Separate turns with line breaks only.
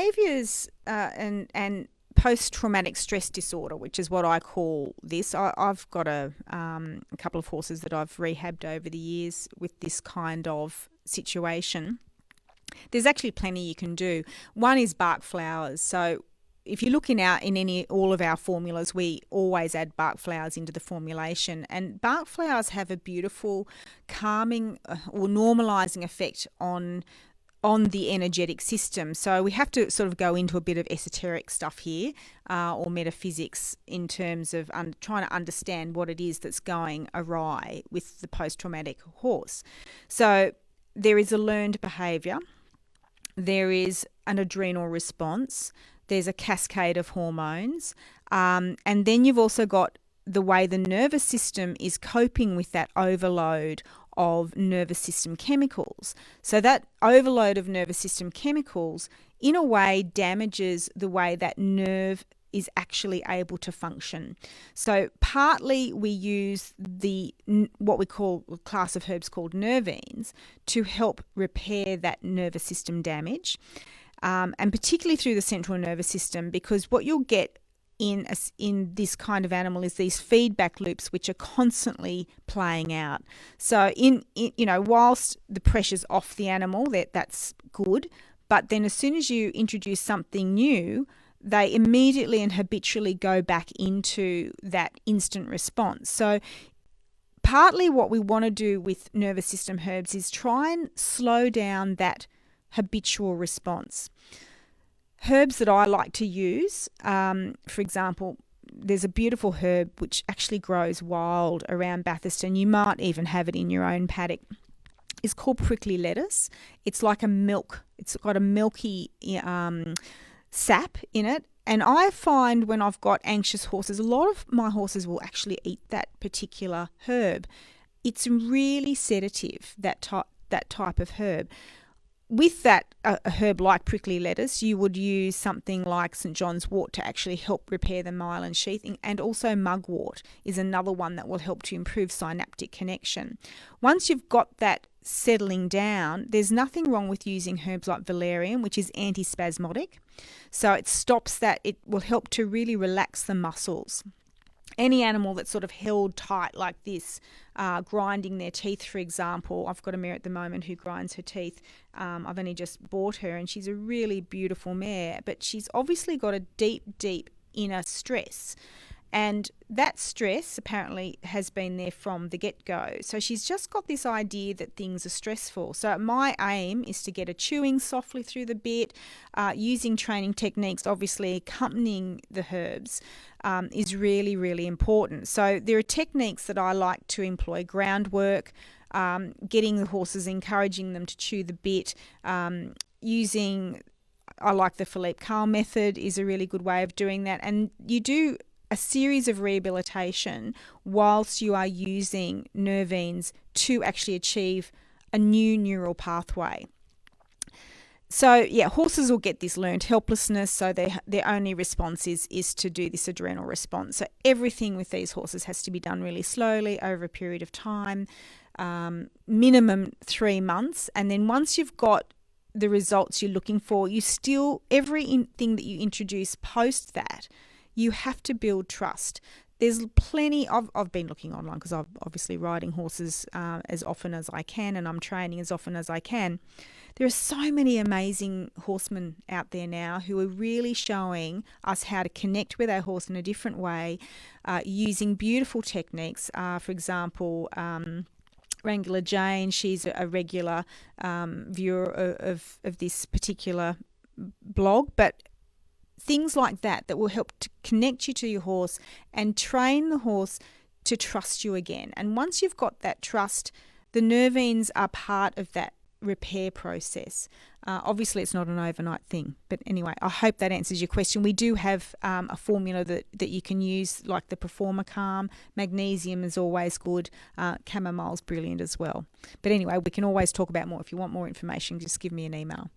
behaviours and post-traumatic stress disorder, which is what I call this. I've got a couple of horses that I've rehabbed over the years with this kind of situation. There's actually plenty you can do. One is bark flowers. So if you look in all of our formulas, we always add bark flowers into the formulation, and bark flowers have a beautiful calming or normalising effect on the energetic system. So we have to sort of go into a bit of esoteric stuff here, or metaphysics, in terms of trying to understand what it is that's going awry with the post-traumatic horse. So there is a learned behaviour, there is an adrenal response, there's a cascade of hormones, and then you've also got the way the nervous system is coping with that overload of nervous system chemicals. So that overload of nervous system chemicals in a way damages the way that nerve is actually able to function. So partly we use what we call a class of herbs called nervines to help repair that nervous system damage, and particularly through the central nervous system, because what you'll get in this kind of animal is these feedback loops which are constantly playing out. So whilst the pressure's off the animal, that's good, but then as soon as you introduce something new, they immediately and habitually go back into that instant response. So partly what we want to do with nervous system herbs is try and slow down that habitual response. Herbs that I like to use, for example, there's a beautiful herb which actually grows wild around Bathurst, and you might even have it in your own paddock. It's called prickly lettuce. It's like a milk. It's got a milky sap in it. And I find when I've got anxious horses, a lot of my horses will actually eat that particular herb. It's really sedative, that type of herb. With that, a herb like prickly lettuce, you would use something like St. John's wort to actually help repair the myelin sheathing, and also mugwort is another one that will help to improve synaptic connection. Once you've got that settling down, there's nothing wrong with using herbs like valerian, which is antispasmodic. So it stops that, it will help to really relax the muscles. Any animal that's sort of held tight like this, grinding their teeth, for example. I've got a mare at the moment who grinds her teeth. I've only just bought her, and she's a really beautiful mare, but she's obviously got a deep, deep inner stress. And that stress apparently has been there from the get-go. So she's just got this idea that things are stressful. So my aim is to get her chewing softly through the bit, using training techniques, obviously accompanying the herbs, is really, really important. So there are techniques that I like to employ: groundwork, getting the horses, encouraging them to chew the bit, I like the Philippe Carl method is a really good way of doing that. And you do a series of rehabilitation whilst you are using nervines to actually achieve a new neural pathway. So yeah, horses will get this learned helplessness, so their only response is to do this adrenal response. So everything with these horses has to be done really slowly over a period of time, minimum 3 months. And then once you've got the results you're looking for, everything that you introduce post that, you have to build trust. There's plenty of, I've been looking online because I'm obviously riding horses as often as I can, and I'm training as often as I can. There are so many amazing horsemen out there now who are really showing us how to connect with our horse in a different way, using beautiful techniques. For example, Wrangler Jane, she's a regular viewer of this particular blog, but things like that will help to connect you to your horse and train the horse to trust you again. And once you've got that trust, the nervines are part of that repair process. Obviously, it's not an overnight thing. But anyway, I hope that answers your question. We do have a formula that you can use, like the Performer Calm. Magnesium is always good. Chamomile's brilliant as well. But anyway, we can always talk about more. If you want more information, just give me an email.